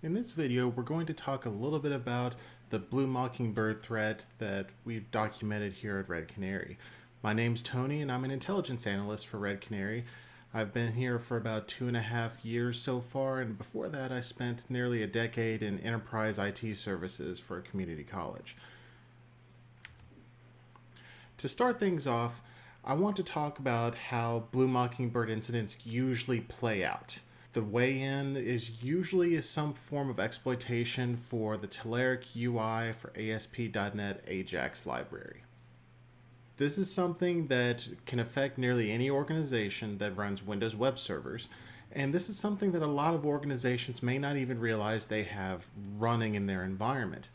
In this video, we're going to talk a little bit about the Blue Mockingbird threat that we've documented here at Red Canary. My name's Tony and I'm an intelligence analyst for Red Canary. I've been here for about 2.5 years so far, and before that I spent nearly a decade in enterprise IT services for a community college. To start things off, I want to talk about how Blue Mockingbird incidents usually play out. The way in is usually some form of exploitation for the Telerik UI for ASP.NET Ajax library. This is something that can affect nearly any organization that runs Windows web servers, and this is something that a lot of organizations may not even realize they have running in their environment.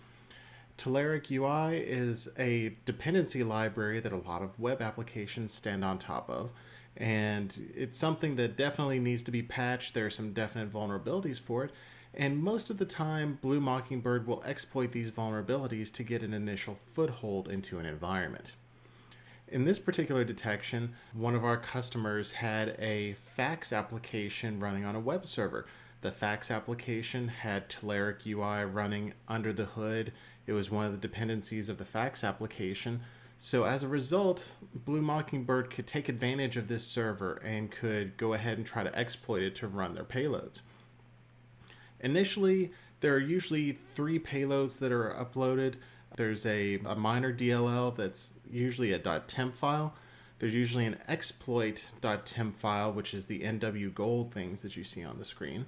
Telerik UI is a dependency library that a lot of web applications stand on top of, and it's something that definitely needs to be patched. There are some definite vulnerabilities for it, and most of the time Blue Mockingbird will exploit these vulnerabilities to get an initial foothold into an environment. In this particular detection, one of our customers had a fax application running on a web server. The fax application had Telerik UI running under the hood. It was one of the dependencies of the fax application. So as a result, Blue Mockingbird could take advantage of this server and could go ahead and try to exploit it to run their payloads. Initially, there are usually 3 payloads that are uploaded. There's a miner DLL that's usually a .temp file. There's usually an exploit.temp file, which is the NW gold things that you see on the screen.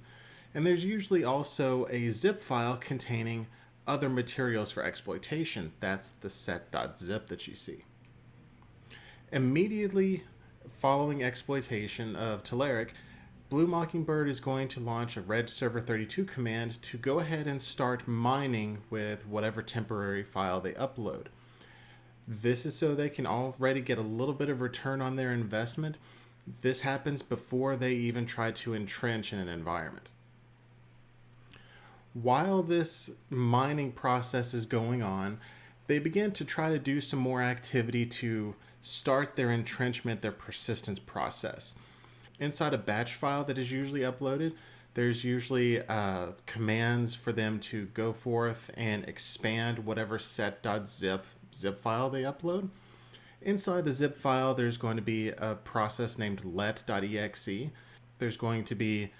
And there's usually also a zip file containing other materials for exploitation. That's the set.zip that you see. Immediately following exploitation of Telerik, Blue Mockingbird is going to launch a red server 32 command to go ahead and start mining with whatever temporary file they upload. This is so they can already get a little bit of return on their investment. This happens before they even try to entrench in an environment. While this mining process is going on, they begin to try to do some more activity to start their entrenchment, their persistence process. Inside a batch file that is usually uploaded, there's usually commands for them to go forth and expand whatever set.zip zip file they upload. Inside the zip file, there's going to be a process named let.exe. There's going to be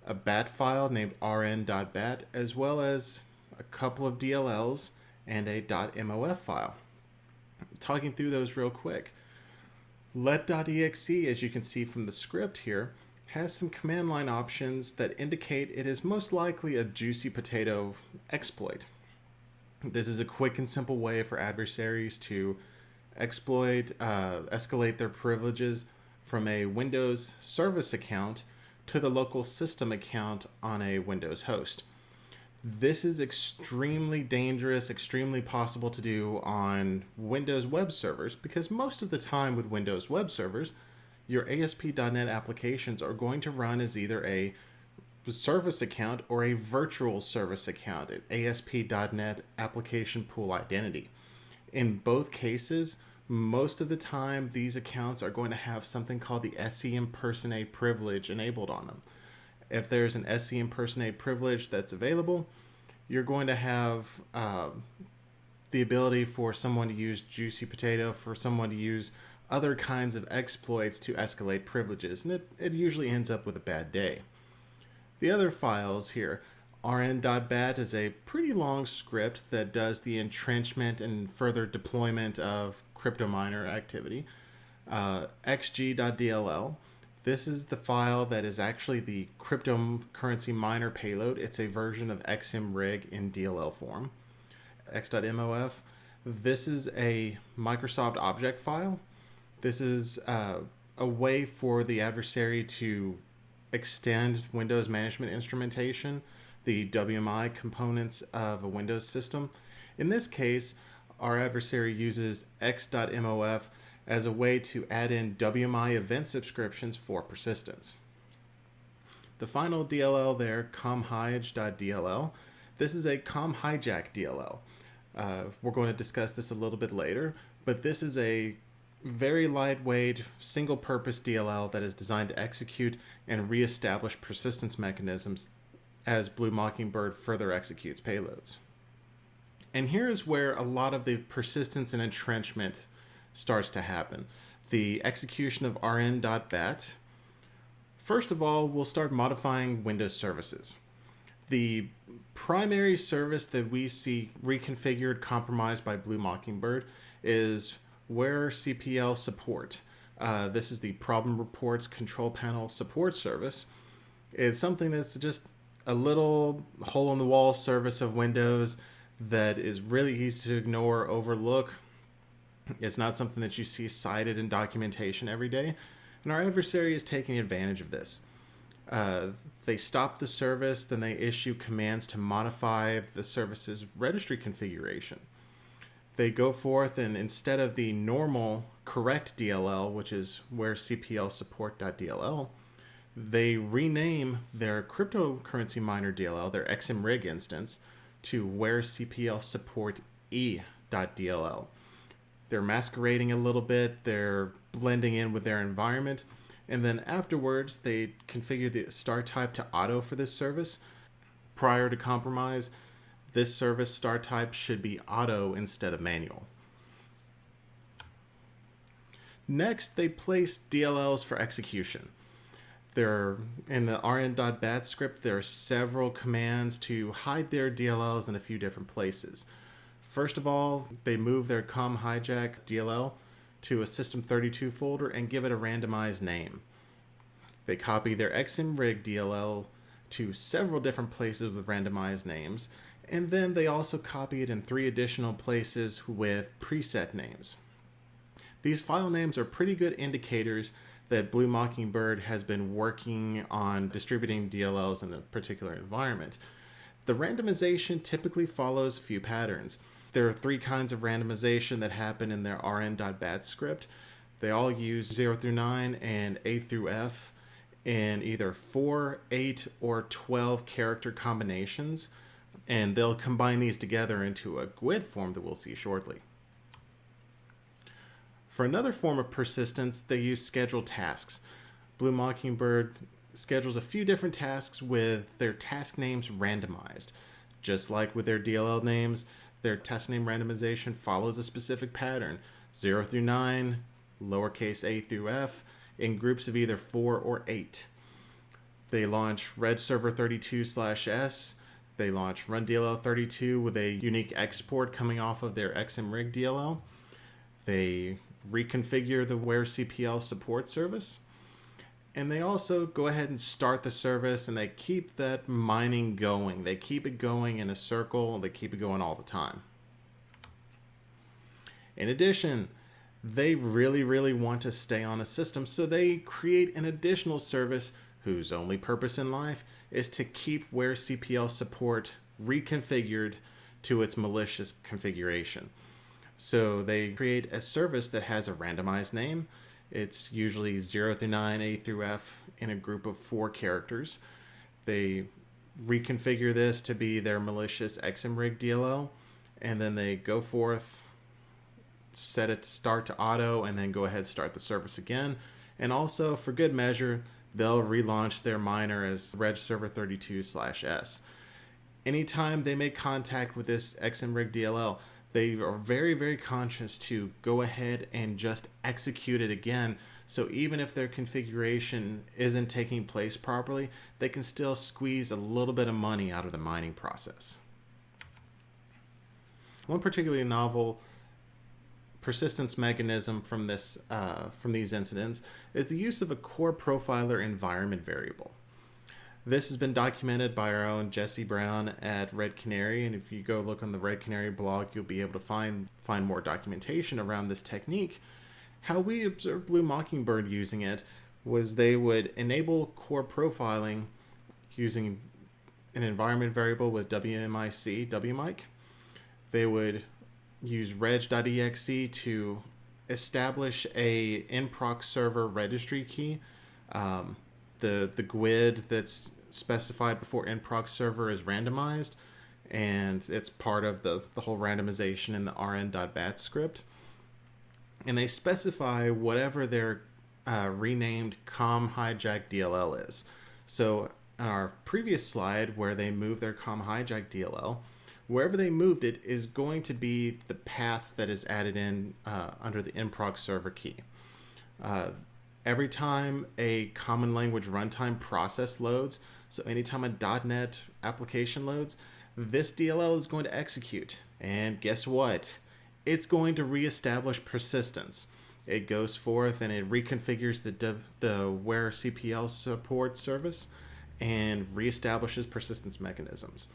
a bat file named rn.bat, as well as a couple of DLLs and a .mof file. Talking through those real quick. Let.exe, as you can see from the script here, has some command line options that indicate it is most likely a juicy potato exploit. This is a quick and simple way for adversaries to exploit, escalate their privileges from a Windows service account to the local system account on a Windows host. This is extremely dangerous, extremely possible to do on Windows web servers, because most of the time with Windows web servers, your ASP.NET applications are going to run as either a service account or a virtual service account, an ASP.NET application pool identity. In both cases, most of the time these accounts are going to have something called the SE impersonate privilege enabled on them. If there's an SE impersonate privilege that's available, you're going to have the ability for someone to use juicy potato, for someone to use other kinds of exploits to escalate privileges, and it usually ends up with a bad day. The other files here, rn.bat is a pretty long script that does the entrenchment and further deployment of crypto miner activity. xg.dll, this is the file that is actually the cryptocurrency miner payload. It's a version of xmrig in DLL form. x.mof, this is a Microsoft object file. This is a way for the adversary to extend Windows management instrumentation, the WMI components of a Windows system. In this case, our adversary uses x.mof as a way to add in WMI event subscriptions for persistence. The final DLL there, comhijack.dll, this is a comhijack DLL. We're going to discuss this a little bit later, but this is a very lightweight, single-purpose DLL that is designed to execute and reestablish persistence mechanisms as Blue Mockingbird further executes payloads. And here's where a lot of the persistence and entrenchment starts to happen. The execution of rn.bat. First of all, we'll start modifying Windows services. The primary service that we see reconfigured, compromised by Blue Mockingbird is WhereCPL support. This is the problem reports control panel support service. It's something that's just a little hole in the wall service of Windows that is really easy to ignore, overlook. It's not something that you see cited in documentation every day. And our adversary is taking advantage of this. They stop the service, then they issue commands to modify the service's registry configuration. They go forth and instead of the normal correct DLL, which is where CPL support.dll, they rename their cryptocurrency miner DLL, their XMRig instance, to where CPL support e.dll. They're masquerading a little bit, they're blending in with their environment, and then afterwards they configure the start type to auto for this service. Prior to compromise, this service start type should be auto instead of manual. Next, they place DLLs for execution. There, in the rn.bat script, there are several commands to hide their DLLs in a few different places. First of all, they move their hijack DLL to a system32 folder and give it a randomized name. They copy their XMRig DLL to several different places with randomized names, and then they also copy it in 3 additional places with preset names. These file names are pretty good indicators that Blue Mockingbird has been working on distributing DLLs in a particular environment. The randomization typically follows a few patterns. There are 3 kinds of randomization that happen in their rn.bat script. They all use 0 through 9 and A through F in either 4, 8, or 12 character combinations, and they'll combine these together into a GUID form that we'll see shortly. For another form of persistence, they use scheduled tasks. Blue Mockingbird schedules a few different tasks with their task names randomized. Just like with their DLL names, their task name randomization follows a specific pattern, 0 through 9, lowercase a through F, in groups of either 4 or 8. They launch redserver32/s. They launch run-dll32 with a unique export coming off of their XMRig DLL. They reconfigure the WhereCPL support service. And they also go ahead and start the service, and they keep that mining going. They keep it going in a circle. They keep it going all the time. In addition, they really want to stay on the system, so they create an additional service whose only purpose in life is to keep WhereCPL support reconfigured to its malicious configuration. So they create a service that has a randomized name. It's usually 0 through 9, A through F in a group of 4 characters. They reconfigure this to be their malicious XMRig DLL, and then they go forth, set it to start to auto, and then go ahead and start the service again. And also, for good measure, they'll relaunch their miner as redserver32/s. Anytime they make contact with this XMRig DLL, they are very conscious to go ahead and just execute it again. So even if their configuration isn't taking place properly, they can still squeeze a little bit of money out of the mining process. One particularly novel persistence mechanism from these incidents is the use of a core profiler environment variable. This has been documented by our own Jesse Brown at Red Canary, and if you go look on the Red Canary blog, you'll be able to find more documentation around this technique. How we observed Blue Mockingbird using it was they would enable core profiling using an environment variable with WMIC. They would use reg.exe to establish a nprox server registry key. The GUID that's specified before nprox server is randomized, and it's part of the whole randomization in the rn.bat script. And they specify whatever their renamed hijack DLL is. So our previous slide where they moved their COM hijack DLL, wherever they moved it is going to be the path that is added in under the nproc server key. Every time a common language runtime process loads, so anytime a .NET application loads, this DLL is going to execute. And guess what? It's going to reestablish persistence. It goes forth and it reconfigures the where CPL support service and reestablishes persistence mechanisms.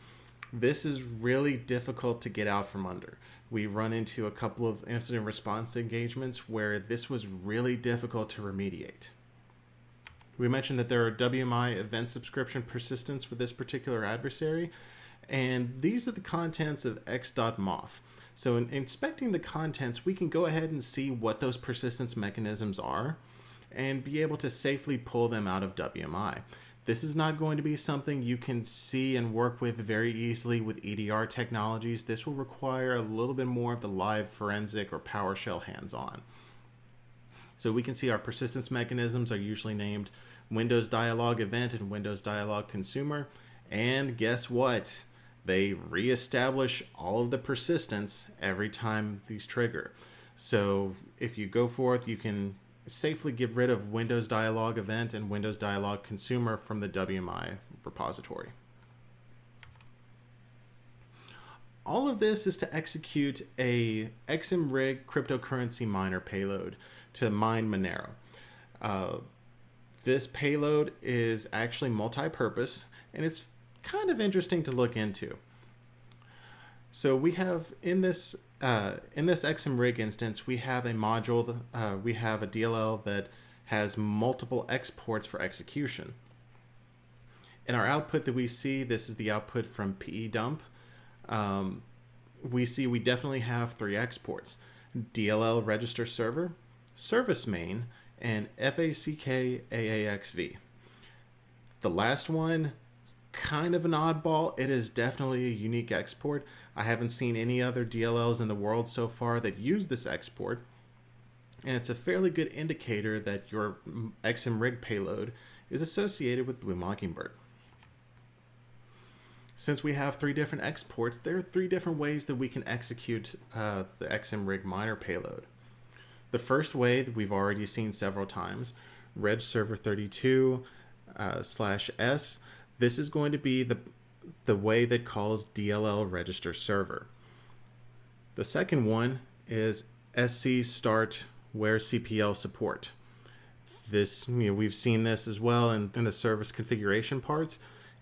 This is really difficult to get out from under. We run into a couple of incident response engagements where this was really difficult to remediate. We mentioned that there are WMI event subscription persistence with this particular adversary, and these are the contents of x.mof. So in inspecting the contents, we can go ahead and see what those persistence mechanisms are and be able to safely pull them out of WMI. This is not going to be something you can see and work with very easily with EDR technologies. This will require a little bit more of the live forensic or PowerShell hands-on. So we can see our persistence mechanisms are usually named Windows Dialog Event and Windows Dialog Consumer. And guess what? They reestablish all of the persistence every time these trigger. So if you go forth, you can safely get rid of Windows Dialog Event and Windows Dialog Consumer from the WMI repository. All of this is to execute a XMRig cryptocurrency miner payload to mine Monero. This payload is actually multi-purpose, and it's kind of interesting to look into. So we have in this XMRig instance, we have a module, we have a DLL that has multiple exports for execution. In our output that we see, this is the output from PE dump. We see we definitely have 3 exports: DLL register server, service main, and FACK-AAXV. The last one is kind of an oddball. It is definitely a unique export. I haven't seen any other DLLs in the world so far that use this export, and it's a fairly good indicator that your XMRig payload is associated with Blue Mockingbird. Since we have 3 different exports, there are 3 different ways that we can execute the XMRig miner payload. The first way that we've already seen several times, reg server 32 /s. This is going to be the way that calls DLL register server. The second one is sc start where CPL support. This, we've seen this as well in the service configuration parts,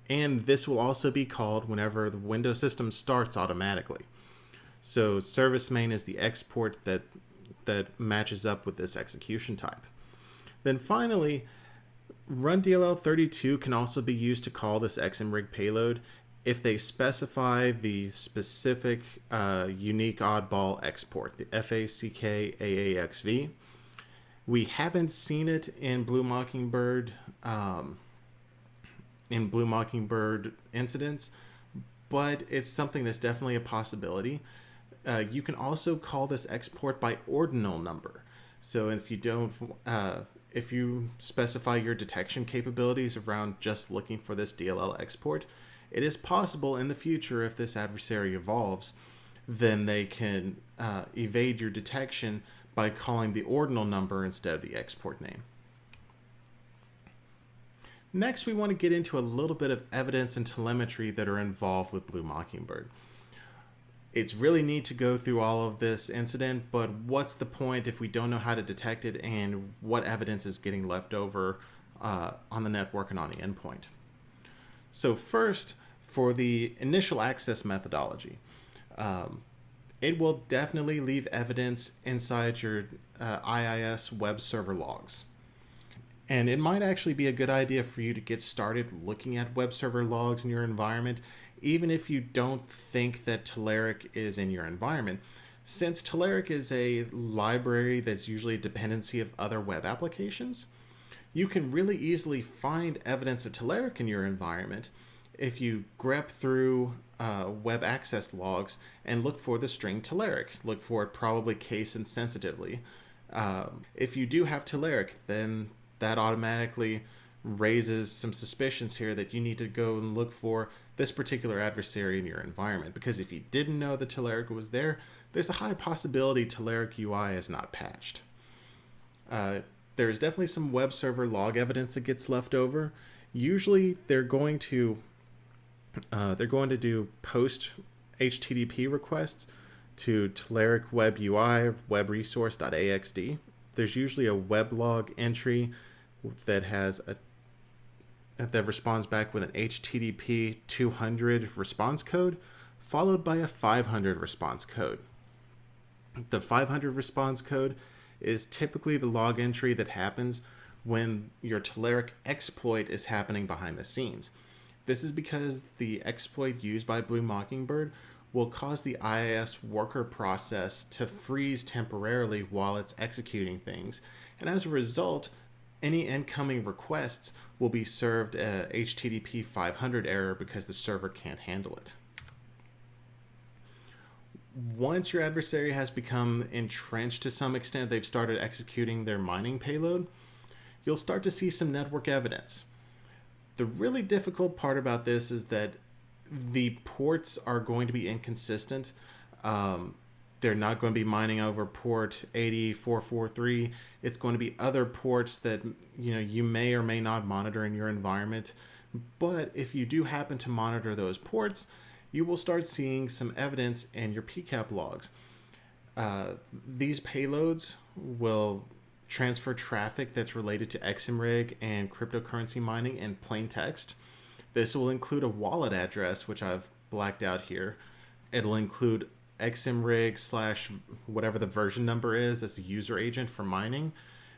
and this will also be called whenever the Windows system starts automatically. So service main is the export that matches up with this execution type. Then finally, run DLL32 can also be used to call this XMRig payload if they specify the specific unique oddball export, the FACK-AAXV. We haven't seen it in Blue Mockingbird incidents, but it's something that's definitely a possibility. You can also call this export by ordinal number. So if you specify your detection capabilities around just looking for this DLL export, it is possible in the future, if this adversary evolves, then they can evade your detection by calling the ordinal number instead of the export name. Next, we want to get into a little bit of evidence and telemetry that are involved with Blue Mockingbird. It's really neat to go through all of this incident, but what's the point if we don't know how to detect it and what evidence is getting left over on the network and on the endpoint? So first, for the initial access methodology, it will definitely leave evidence inside your IIS web server logs. And it might actually be a good idea for you to get started looking at web server logs in your environment, even if you don't think that Telerik is in your environment. Since Telerik is a library that's usually a dependency of other web applications, you can really easily find evidence of Telerik in your environment if you grep through web access logs and look for the string Telerik. Look for it probably case insensitively. If you do have Telerik, then that automatically raises some suspicions here that you need to go and look for this particular adversary in your environment. Because if you didn't know that Telerik was there, there's a high possibility Telerik UI is not patched. There's definitely some web server log evidence that gets left over. Usually they're going to do post HTTP requests to Telerik web UI web resource.axd. There's usually a weblog entry that responds back with an HTTP 200 response code, followed by a 500 response code. The 500 response code is typically the log entry that happens when your Telerik exploit is happening behind the scenes. This is because the exploit used by Blue Mockingbird will cause the IIS worker process to freeze temporarily while it's executing things. And as a result, any incoming requests will be served a HTTP 500 error because the server can't handle it. Once your adversary has become entrenched to some extent, they've started executing their mining payload, you'll start to see some network evidence. The really difficult part about this is that the ports are going to be inconsistent. They're not going to be mining over port 8443. It's going to be other ports that you may or may not monitor in your environment. But if you do happen to monitor those ports, you will start seeing some evidence in your PCAP logs. These payloads will transfer traffic that's related to XMRig and cryptocurrency mining in plain text. This will include a wallet address, which I've blacked out here. It'll include XMRig / whatever the version number is as a user agent for mining.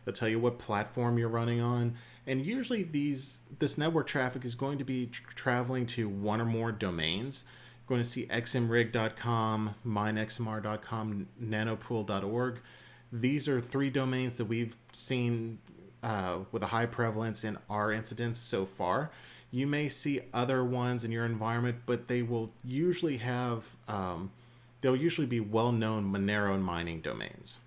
It'll tell you what platform you're running on. And usually this network traffic is going to be traveling to one or more domains. You're going to see xmrig.com, minexmr.com, nanopool.org. These are 3 domains that we've seen with a high prevalence in our incidents so far. You may see other ones in your environment, but they will usually have, they'll usually be well-known Monero mining domains.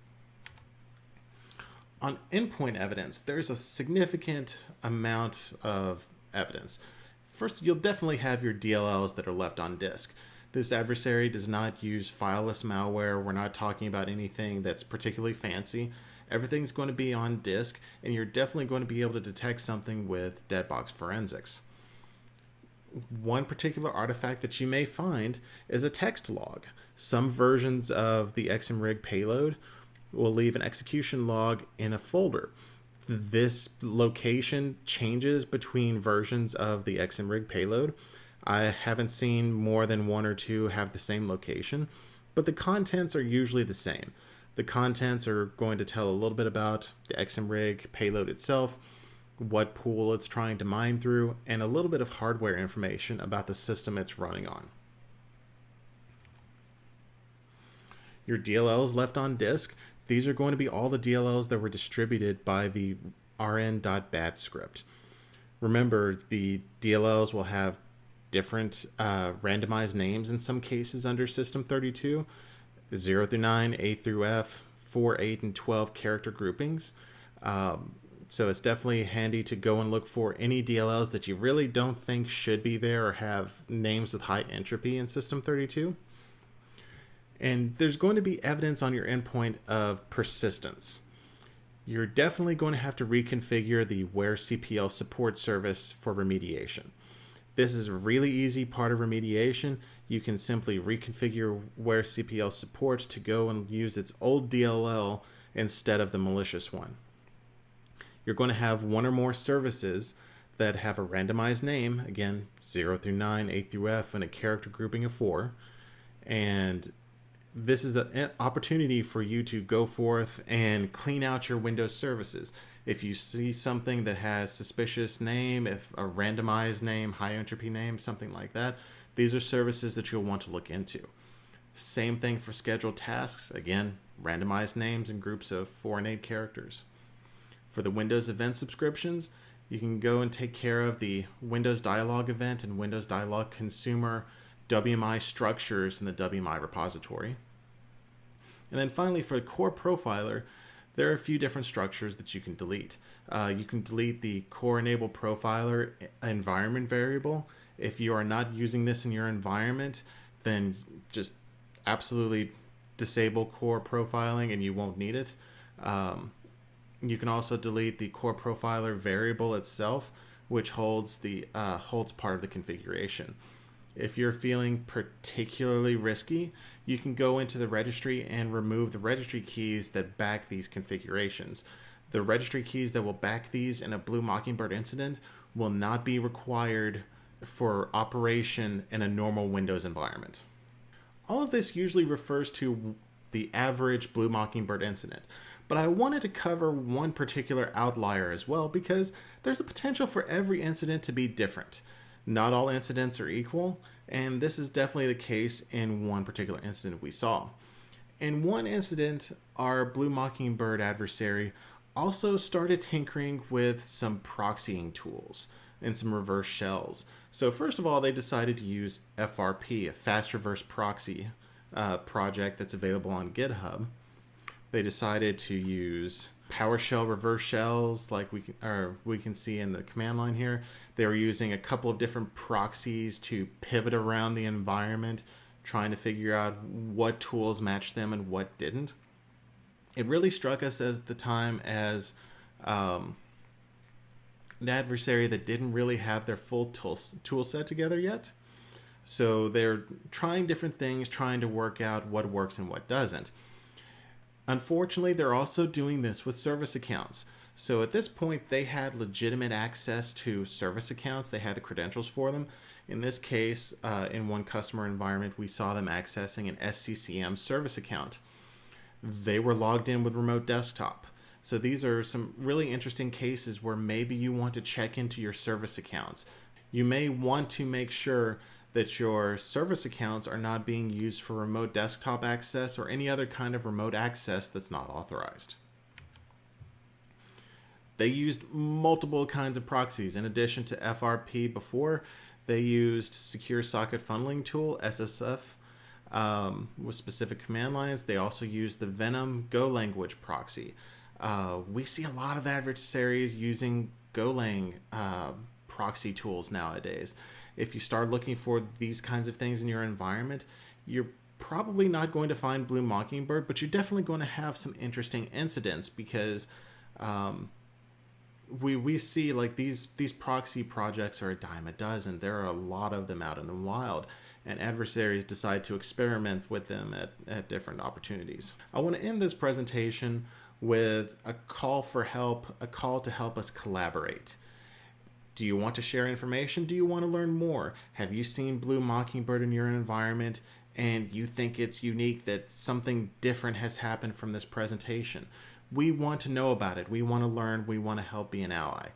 On endpoint evidence, there's a significant amount of evidence. First, you'll definitely have your DLLs that are left on disk. This adversary does not use fileless malware. We're not talking about anything that's particularly fancy. Everything's going to be on disk, and you're definitely going to be able to detect something with deadbox forensics. One particular artifact that you may find is a text log. Some versions of the XMRig payload will leave an execution log in a folder. This location changes between versions of the XMRig payload. I haven't seen more than 1 or 2 have the same location, but the contents are usually the same. The contents are going to tell a little bit about the XMRig payload itself, what pool it's trying to mine through, and a little bit of hardware information about the system it's running on. Your DLLs left on disk, these are going to be all the DLLs that were distributed by the rn.bat script. Remember, the DLLs will have different randomized names in some cases under System 32, 0 through 9, A through F, 4, 8, and 12 character groupings. So it's definitely handy to go and look for any DLLs that you really don't think should be there or have names with high entropy in System 32. And there's going to be evidence on your endpoint of persistence. You're definitely going to have to reconfigure the where CPL support service for remediation. This is a really easy part of remediation. You can simply reconfigure where CPL support to go and use its old DLL instead of the malicious one. You're going to have 1 or more services that have a randomized name, again, 0 through 9, A through F, and a character grouping of 4. And this is an opportunity for you to go forth and clean out your Windows services. If you see something that has suspicious name, if a randomized name, high entropy name, something like that, these are services that you'll want to look into. Same thing for scheduled tasks. Again, randomized names and groups of 4 and 8 characters. For the Windows event subscriptions, you can go and take care of the Windows Dialog event and Windows Dialog Consumer WMI structures in the WMI repository. And then finally, for the core profiler, there are a few different structures that you can delete. You can delete the core enable profiler environment variable. If you are not using this in your environment, then just absolutely disable core profiling and you won't need it. You can also delete the core profiler variable itself, which holds part of the configuration. If you're feeling particularly risky, you can go into the registry and remove the registry keys that back these configurations. The registry keys that will back these in a Blue Mockingbird incident will not be required for operation in a normal Windows environment. All of this usually refers to the average Blue Mockingbird incident, but I wanted to cover one particular outlier as well because there's a potential for every incident to be different. Not all incidents are equal, and this is definitely the case in one particular incident we saw. In one incident, our Blue Mockingbird adversary also started tinkering with some proxying tools and some reverse shells. So first of all, they decided to use FRP, a fast reverse proxy project that's available on GitHub. They decided to use PowerShell reverse shells like we can see in the command line here. They were using a couple of different proxies to pivot around the environment, trying to figure out what tools matched them and what didn't. It really struck us at the time as an adversary that didn't really have their full tool set together yet. So they're trying different things, trying to work out what works and what doesn't. Unfortunately, they're also doing this with service accounts. So at this point, they had legitimate access to service accounts. They had the credentials for them. In this case, in one customer environment, we saw them accessing an SCCM service account. They were logged in with remote desktop. So these are some really interesting cases where maybe you want to check into your service accounts. You may want to make sure that your service accounts are not being used for remote desktop access or any other kind of remote access that's not authorized. They used multiple kinds of proxies. In addition to FRP before, they used Secure Socket Funneling Tool, SSF, with specific command lines. They also used the Venom Go language proxy. We see a lot of adversaries using Golang proxy tools nowadays. If you start looking for these kinds of things in your environment, you're probably not going to find Blue Mockingbird, but you're definitely going to have some interesting incidents because we see like these proxy projects are a dime a dozen. There are a lot of them out in the wild, and adversaries decide to experiment with them at different opportunities. I want to end this presentation with a call for help, a call to help us collaborate. Do you want to share information? Do you want to learn more? Have you seen Blue Mockingbird in your environment and you think it's unique that something different has happened from this presentation? We want to know about it. We want to learn. We want to help be an ally.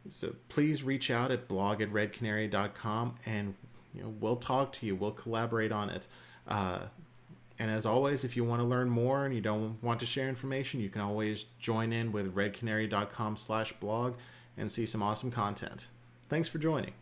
So please reach out at blog@redcanary.com and we'll talk to you. We'll collaborate on it. And as always, if you want to learn more and you don't want to share information, you can always join in with redcanary.com/blog and see some awesome content. Thanks for joining.